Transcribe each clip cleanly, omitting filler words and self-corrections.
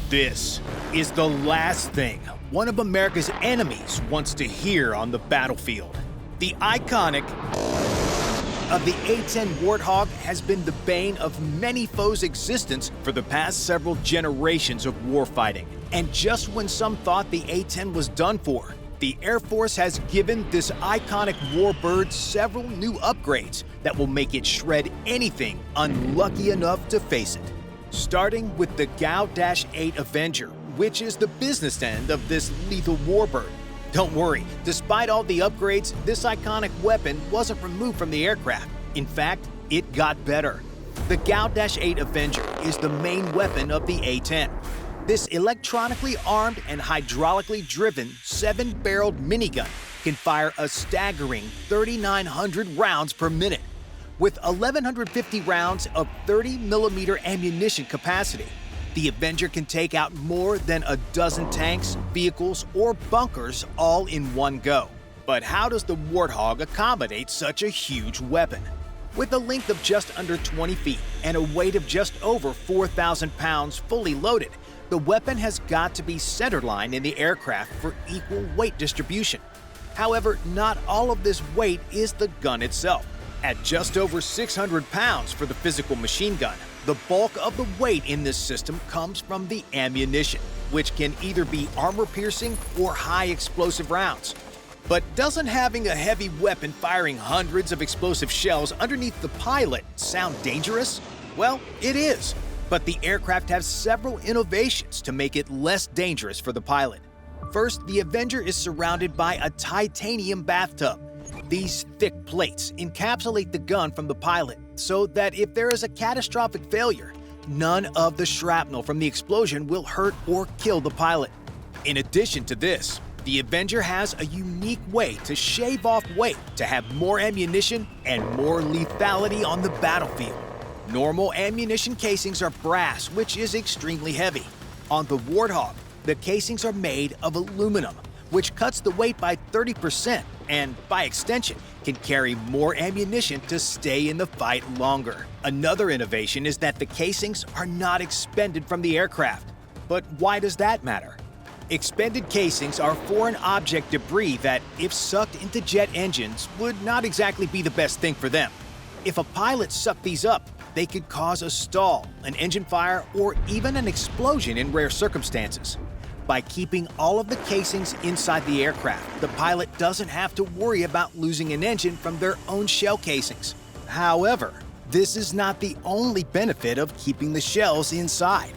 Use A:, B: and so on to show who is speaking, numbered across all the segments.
A: This is the last thing one of America's enemies wants to hear on the battlefield. The iconic of the A-10 Warthog has been the bane of many foes' existence for the past several generations of warfighting. And just when some thought the A-10 was done for, the Air Force has given this iconic warbird several new upgrades that will make it shred anything unlucky enough to face it. Starting with the GAU-8 Avenger, which is the business end of this lethal warbird. Don't worry, despite all the upgrades, this iconic weapon wasn't removed from the aircraft. In fact, it got better. The GAU-8 Avenger is the main weapon of the A-10. This electronically armed and hydraulically driven 7-barreled minigun can fire a staggering 3,900 rounds per minute. With 1,150 rounds of 30mm ammunition capacity, the Avenger can take out more than a dozen tanks, vehicles, or bunkers all in one go. But how does the Warthog accommodate such a huge weapon? With a length of just under 20 feet and a weight of just over 4,000 pounds fully loaded, the weapon has got to be centerline in the aircraft for equal weight distribution. However, not all of this weight is the gun itself. At just over 600 pounds for the physical machine gun, the bulk of the weight in this system comes from the ammunition, which can either be armor-piercing or high-explosive rounds. But doesn't having a heavy weapon firing hundreds of explosive shells underneath the pilot sound dangerous? Well, it is. But the aircraft has several innovations to make it less dangerous for the pilot. First, the Avenger is surrounded by a titanium bathtub. These thick plates encapsulate the gun from the pilot so that if there is a catastrophic failure, none of the shrapnel from the explosion will hurt or kill the pilot. In addition to this, the Avenger has a unique way to shave off weight to have more ammunition and more lethality on the battlefield. Normal ammunition casings are brass, which is extremely heavy. On the Warthog, the casings are made of aluminum, which cuts the weight by 30% and, by extension, can carry more ammunition to stay in the fight longer. Another innovation is that the casings are not expended from the aircraft. But why does that matter? Expended casings are foreign object debris that, if sucked into jet engines, would not exactly be the best thing for them. If a pilot sucked these up, they could cause a stall, an engine fire, or even an explosion in rare circumstances. By keeping all of the casings inside the aircraft, the pilot doesn't have to worry about losing an engine from their own shell casings. However, this is not the only benefit of keeping the shells inside.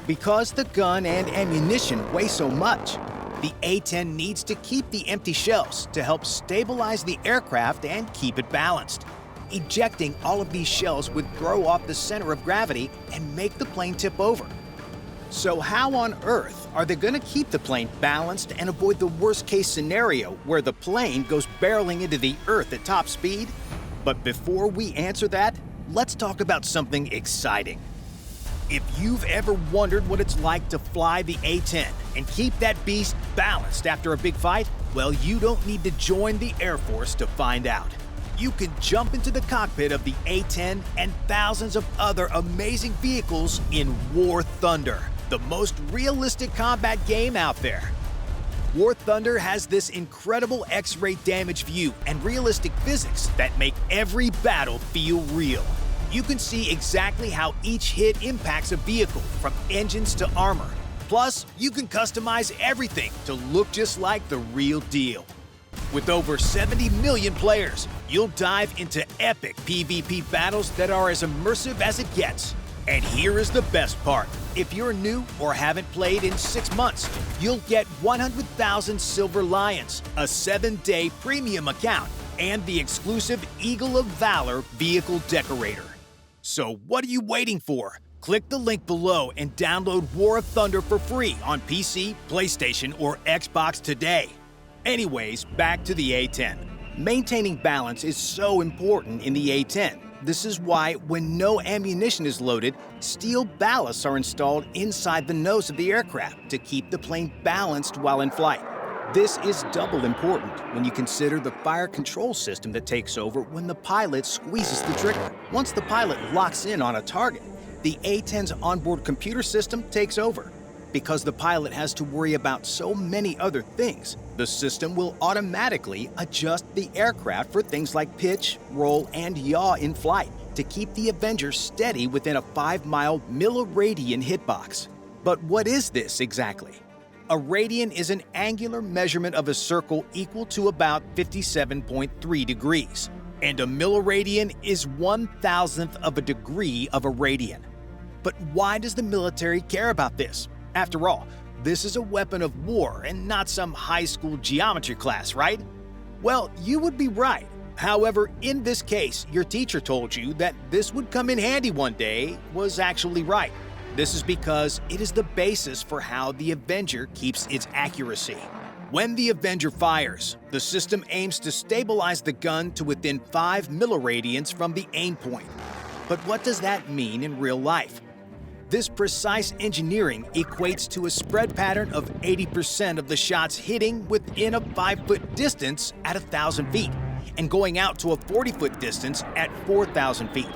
A: Because the gun and ammunition weigh so much, the A-10 needs to keep the empty shells to help stabilize the aircraft and keep it balanced. Ejecting all of these shells would throw off the center of gravity and make the plane tip over. So how on earth are they going to keep the plane balanced and avoid the worst-case scenario where the plane goes barreling into the earth at top speed? But before we answer that, let's talk about something exciting. If you've ever wondered what it's like to fly the A-10 and keep that beast balanced after a big fight, well, you don't need to join the Air Force to find out. You can jump into the cockpit of the A-10 and thousands of other amazing vehicles in War Thunder, the most realistic combat game out there. War Thunder has this incredible X-ray damage view and realistic physics that make every battle feel real. You can see exactly how each hit impacts a vehicle, from engines to armor. Plus, you can customize everything to look just like the real deal. With over 70 million players, you'll dive into epic PvP battles that are as immersive as it gets. And here is the best part. If you're new or haven't played in 6 months, you'll get 100,000 Silver Lions, a 7-day premium account, and the exclusive Eagle of Valor vehicle decorator. So what are you waiting for? Click the link below and download War of Thunder for free on PC, PlayStation, or Xbox today. Anyways, back to the A-10. Maintaining balance is so important in the A-10. This is why, when no ammunition is loaded, steel ballasts are installed inside the nose of the aircraft to keep the plane balanced while in flight. This is double important when you consider the fire control system that takes over when the pilot squeezes the trigger. Once the pilot locks in on a target, the A-10's onboard computer system takes over. Because the pilot has to worry about so many other things, the system will automatically adjust the aircraft for things like pitch, roll, and yaw in flight to keep the Avenger steady within a 5-mile milliradian hitbox. But what is this exactly? A radian is an angular measurement of a circle equal to about 57.3 degrees, and a milliradian is 1,000th of a degree of a radian. But why does the military care about this? After all, this is a weapon of war and not some high school geometry class, right? Well, you would be right. However, in this case, your teacher told you that this would come in handy one day was actually right. This is because it is the basis for how the Avenger keeps its accuracy. When the Avenger fires, the system aims to stabilize the gun to within 5 milliradians from the aim point. But what does that mean in real life? This precise engineering equates to a spread pattern of 80% of the shots hitting within a 5-foot distance at 1,000 feet and going out to a 40-foot distance at 4,000 feet.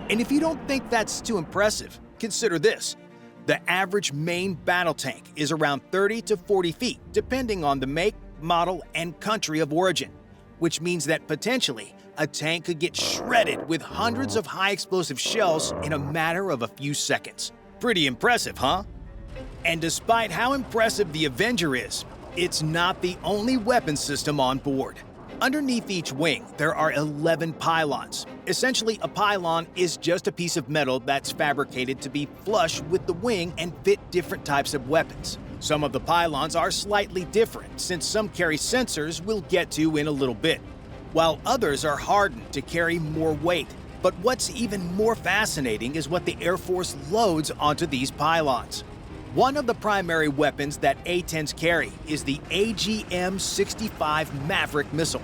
A: And if you don't think that's too impressive, consider this. The average main battle tank is around 30 to 40 feet, depending on the make, model, and country of origin, which means that potentially a tank could get shredded with hundreds of high-explosive shells in a matter of a few seconds. Pretty impressive, huh? And despite how impressive the Avenger is, it's not the only weapon system on board. Underneath each wing, there are 11 pylons. Essentially, a pylon is just a piece of metal that's fabricated to be flush with the wing and fit different types of weapons. Some of the pylons are slightly different, since some carry sensors we'll get to in a little bit, while others are hardened to carry more weight. But what's even more fascinating is what the Air Force loads onto these pylons. One of the primary weapons that A-10s carry is the AGM-65 Maverick missile.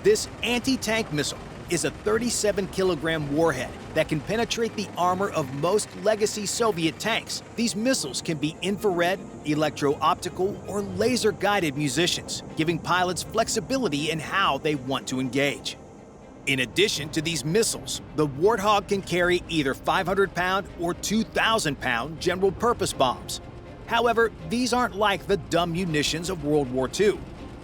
A: This anti-tank missile is a 37-kilogram warhead that can penetrate the armor of most legacy Soviet tanks. These missiles can be infrared, electro-optical, or laser-guided munitions, giving pilots flexibility in how they want to engage. In addition to these missiles, the Warthog can carry either 500-pound or 2,000-pound general-purpose bombs. However, these aren't like the dumb munitions of World War II.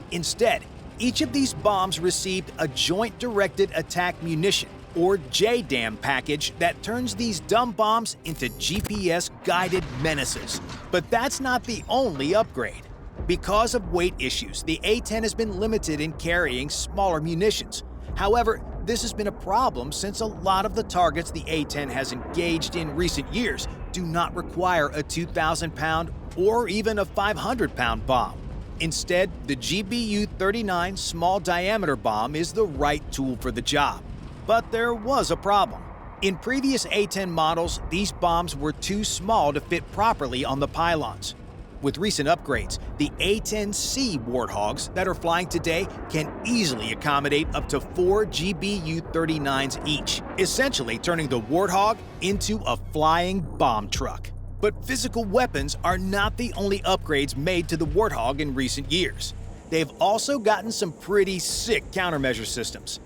A: Instead, each of these bombs received a Joint Directed Attack Munition, or JDAM package that turns these dumb bombs into GPS-guided menaces. But that's not the only upgrade. Because of weight issues, the A-10 has been limited in carrying smaller munitions. However, this has been a problem since a lot of the targets the A-10 has engaged in recent years do not require a 2,000-pound or even a 500-pound bomb. Instead, the GAU-39 small-diameter bomb is the right tool for the job. But there was a problem. In previous A-10 models, these bombs were too small to fit properly on the pylons. With recent upgrades, the A-10C Warthogs that are flying today can easily accommodate up to 4 GAU-39s each, essentially turning the Warthog into a flying bomb truck. But physical weapons are not the only upgrades made to the Warthog in recent years. They've also gotten some pretty sick countermeasure systems.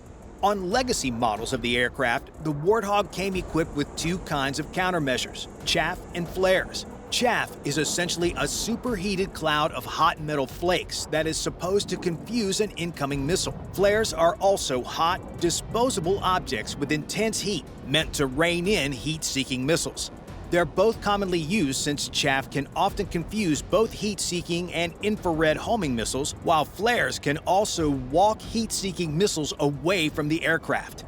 A: On legacy models of the aircraft, the Warthog came equipped with 2 kinds of countermeasures, chaff and flares. Chaff is essentially a superheated cloud of hot metal flakes that is supposed to confuse an incoming missile. Flares are also hot, disposable objects with intense heat, meant to rein in heat-seeking missiles. They're both commonly used since chaff can often confuse both heat-seeking and infrared homing missiles, while flares can also walk heat-seeking missiles away from the aircraft.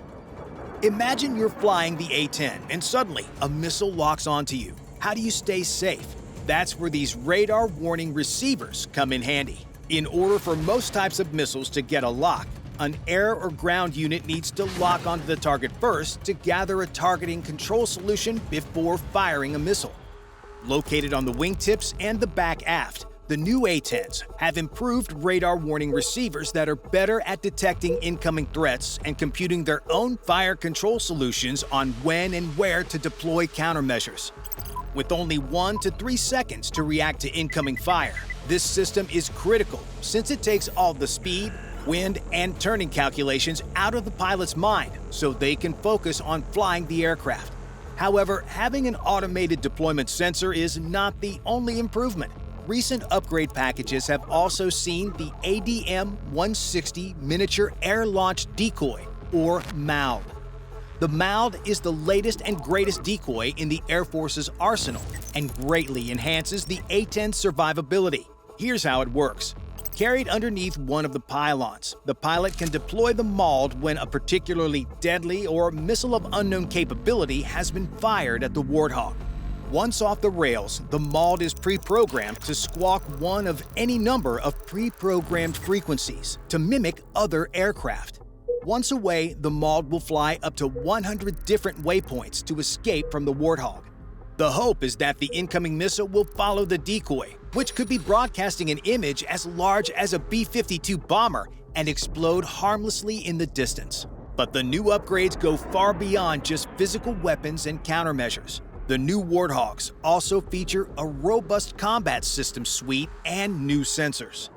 A: Imagine you're flying the A-10 and suddenly a missile locks onto you. How do you stay safe? That's where these radar warning receivers come in handy. In order for most types of missiles to get a lock, an air or ground unit needs to lock onto the target first to gather a targeting control solution before firing a missile. Located on the wingtips and the back aft, the new A-10s have improved radar warning receivers that are better at detecting incoming threats and computing their own fire control solutions on when and where to deploy countermeasures. With only 1 to 3 seconds to react to incoming fire, this system is critical since it takes all the speed, wind, and turning calculations out of the pilot's mind so they can focus on flying the aircraft. However, having an automated deployment sensor is not the only improvement. Recent upgrade packages have also seen the ADM-160 Miniature Air Launched Decoy, or MALD. The MALD is the latest and greatest decoy in the Air Force's arsenal and greatly enhances the A-10's survivability. Here's how it works. Carried underneath one of the pylons, the pilot can deploy the MALD when a particularly deadly or missile of unknown capability has been fired at the Warthog. Once off the rails, the MALD is pre-programmed to squawk one of any number of pre-programmed frequencies to mimic other aircraft. Once away, the MALD will fly up to 100 different waypoints to escape from the Warthog. The hope is that the incoming missile will follow the decoy, which could be broadcasting an image as large as a B-52 bomber and explode harmlessly in the distance. But the new upgrades go far beyond just physical weapons and countermeasures. The new Warthogs also feature a robust combat system suite and new sensors.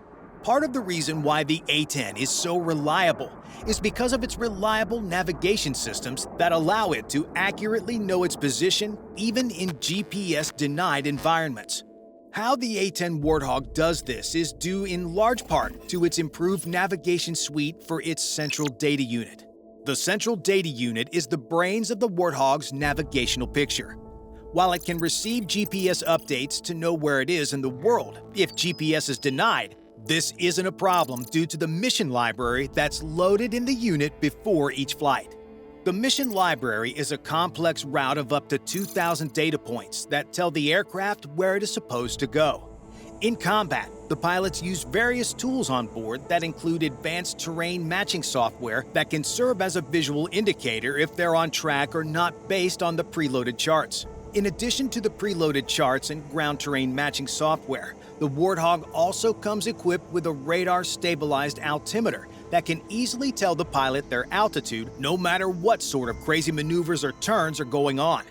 A: Part of the reason why the A-10 is so reliable is because of its reliable navigation systems that allow it to accurately know its position even in GPS-denied environments. How the A-10 Warthog does this is due in large part to its improved navigation suite for its central data unit. The central data unit is the brains of the Warthog's navigational picture. While it can receive GPS updates to know where it is in the world if GPS is denied, this isn't a problem due to the mission library that's loaded in the unit before each flight. The mission library is a complex route of up to 2,000 data points that tell the aircraft where it is supposed to go. In combat, the pilots use various tools on board that include advanced terrain matching software that can serve as a visual indicator if they're on track or not based on the preloaded charts. In addition to the preloaded charts and ground terrain matching software, the Warthog also comes equipped with a radar-stabilized altimeter that can easily tell the pilot their altitude no matter what sort of crazy maneuvers or turns are going on.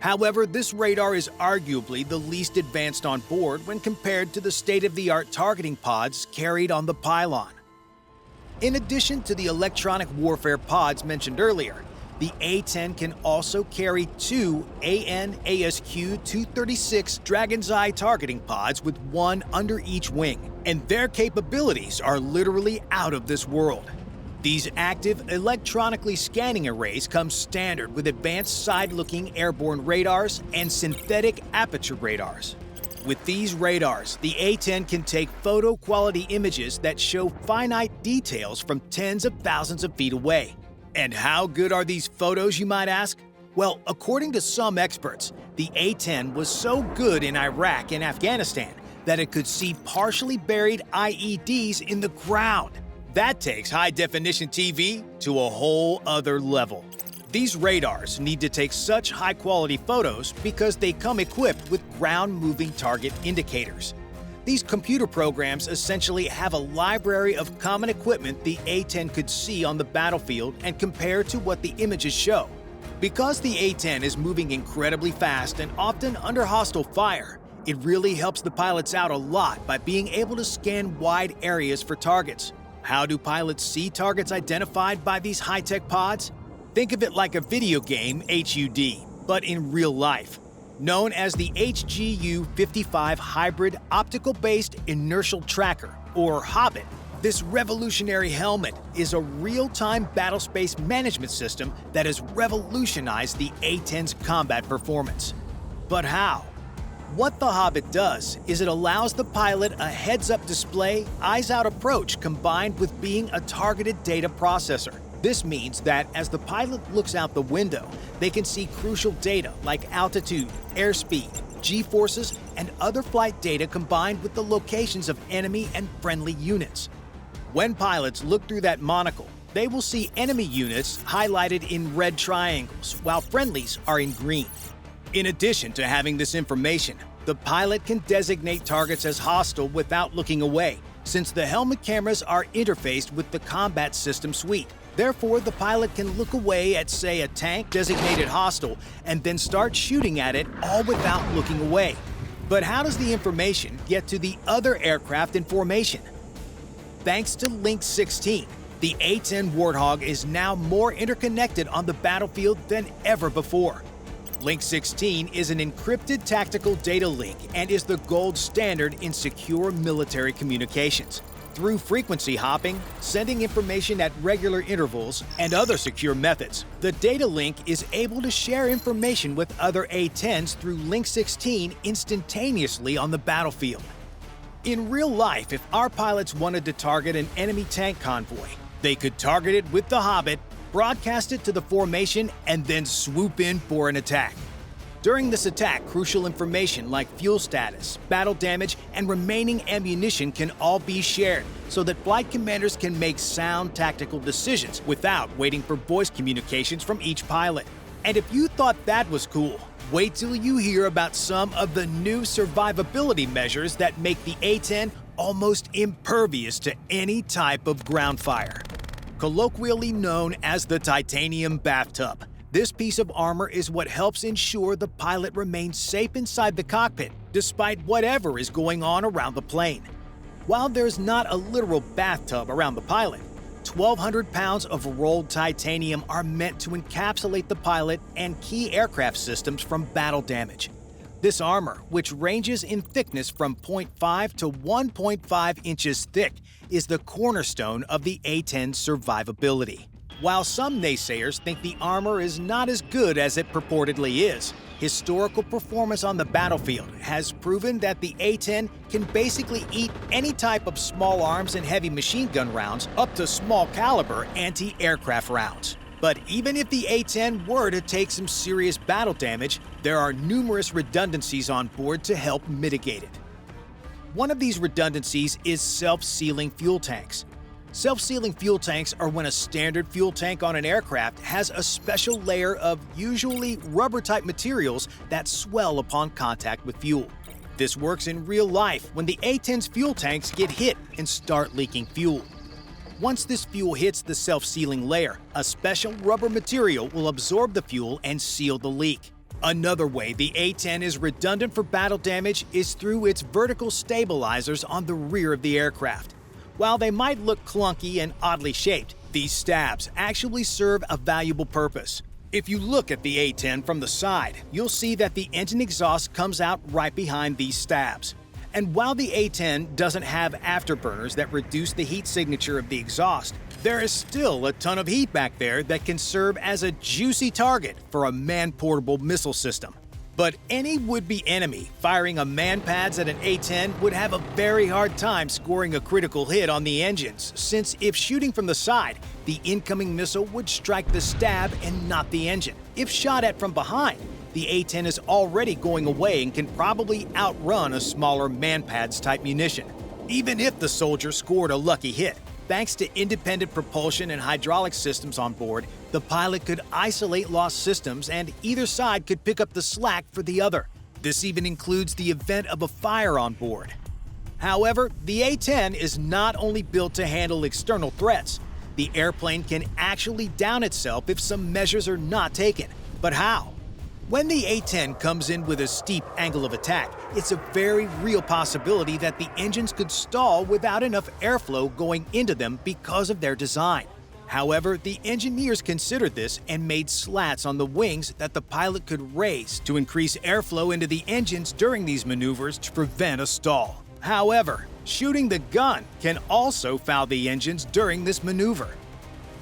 A: However, this radar is arguably the least advanced on board when compared to the state-of-the-art targeting pods carried on the pylon. In addition to the electronic warfare pods mentioned earlier, the A-10 can also carry two AN/ASQ-236 Dragon's Eye targeting pods with one under each wing, and their capabilities are literally out of this world. These active, electronically scanning arrays come standard with advanced side-looking airborne radars and synthetic aperture radars. With these radars, the A-10 can take photo-quality images that show finite details from tens of thousands of feet away. And how good are these photos, you might ask? Well, according to some experts, the A-10 was so good in Iraq and Afghanistan that it could see partially buried IEDs in the ground. That takes high-definition TV to a whole other level. These radars need to take such high-quality photos because they come equipped with ground-moving target indicators. These computer programs essentially have a library of common equipment the A-10 could see on the battlefield and compare to what the images show. Because the A-10 is moving incredibly fast and often under hostile fire, it really helps the pilots out a lot by being able to scan wide areas for targets. How do pilots see targets identified by these high-tech pods? Think of it like a video game HUD, but in real life. Known as the HGU-55 Hybrid Optical-Based Inertial Tracker, or Hobbit, this revolutionary helmet is a real-time battle space management system that has revolutionized the A-10's combat performance. But how? What the Hobbit does is it allows the pilot a heads-up display, eyes-out approach combined with being a targeted data processor. This means that as the pilot looks out the window, they can see crucial data like altitude, airspeed, G-forces, and other flight data combined with the locations of enemy and friendly units. When pilots look through that monocle, they will see enemy units highlighted in red triangles, while friendlies are in green. In addition to having this information, the pilot can designate targets as hostile without looking away, since the helmet cameras are interfaced with the combat system suite. Therefore, the pilot can look away at, say, a tank designated hostile and then start shooting at it all without looking away. But how does the information get to the other aircraft in formation? Thanks to Link 16, the A-10 Warthog is now more interconnected on the battlefield than ever before. Link 16 is an encrypted tactical data link and is the gold standard in secure military communications. Through frequency hopping, sending information at regular intervals, and other secure methods, the data link is able to share information with other A-10s through Link 16 instantaneously on the battlefield. In real life, if our pilots wanted to target an enemy tank convoy, they could target it with the Hobbit, broadcast it to the formation, and then swoop in for an attack. During this attack, crucial information like fuel status, battle damage, and remaining ammunition can all be shared so that flight commanders can make sound tactical decisions without waiting for voice communications from each pilot. And if you thought that was cool, wait till you hear about some of the new survivability measures that make the A-10 almost impervious to any type of ground fire. Colloquially known as the titanium bathtub, this piece of armor is what helps ensure the pilot remains safe inside the cockpit, despite whatever is going on around the plane. While there's not a literal bathtub around the pilot, 1,200 pounds of rolled titanium are meant to encapsulate the pilot and key aircraft systems from battle damage. This armor, which ranges in thickness from 0.5 to 1.5 inches thick, is the cornerstone of the A-10's survivability. While some naysayers think the armor is not as good as it purportedly is, historical performance on the battlefield has proven that the A-10 can basically eat any type of small arms and heavy machine gun rounds up to small caliber anti-aircraft rounds. But even if the A-10 were to take some serious battle damage, there are numerous redundancies on board to help mitigate it. One of these redundancies is self-sealing fuel tanks. Self-sealing fuel tanks are when a standard fuel tank on an aircraft has a special layer of usually rubber-type materials that swell upon contact with fuel. This works in real life when the A-10's fuel tanks get hit and start leaking fuel. Once this fuel hits the self-sealing layer, a special rubber material will absorb the fuel and seal the leak. Another way the A-10 is redundant for battle damage is through its vertical stabilizers on the rear of the aircraft. While they might look clunky and oddly shaped, these stabs actually serve a valuable purpose. If you look at the A-10 from the side, you'll see that the engine exhaust comes out right behind these stabs. And while the A-10 doesn't have afterburners that reduce the heat signature of the exhaust, there is still a ton of heat back there that can serve as a juicy target for a man-portable missile system. But any would-be enemy firing a man-pads at an A-10 would have a very hard time scoring a critical hit on the engines, since if shooting from the side, the incoming missile would strike the stab and not the engine. If shot at from behind, the A-10 is already going away and can probably outrun a smaller man-pads type munition. Even if the soldier scored a lucky hit, thanks to independent propulsion and hydraulic systems on board, the pilot could isolate lost systems and either side could pick up the slack for the other. This even includes the event of a fire on board. However, the A-10 is not only built to handle external threats. The airplane can actually down itself if some measures are not taken. But how? When the A-10 comes in with a steep angle of attack, it's a very real possibility that the engines could stall without enough airflow going into them because of their design. However, the engineers considered this and made slats on the wings that the pilot could raise to increase airflow into the engines during these maneuvers to prevent a stall. However, shooting the gun can also foul the engines during this maneuver.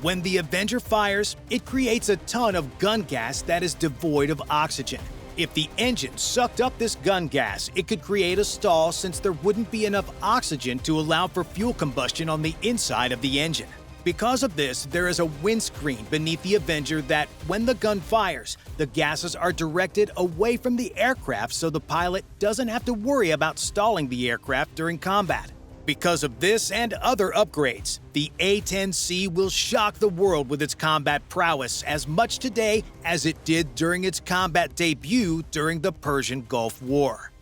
A: When the Avenger fires, it creates a ton of gun gas that is devoid of oxygen. If the engine sucked up this gun gas, it could create a stall since there wouldn't be enough oxygen to allow for fuel combustion on the inside of the engine. Because of this, there is a windscreen beneath the Avenger that, when the gun fires, the gases are directed away from the aircraft so the pilot doesn't have to worry about stalling the aircraft during combat. Because of this and other upgrades, the A-10C will shock the world with its combat prowess as much today as it did during its combat debut during the Persian Gulf War.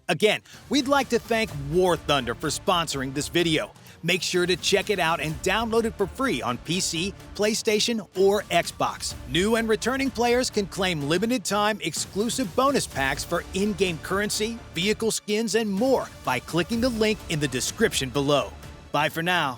A: Again, we'd like to thank War Thunder for sponsoring this video. Make sure to check it out and download it for free on PC, PlayStation, or Xbox. New and returning players can claim limited-time exclusive bonus packs for in-game currency, vehicle skins, and more by clicking the link in the description below. Bye for now.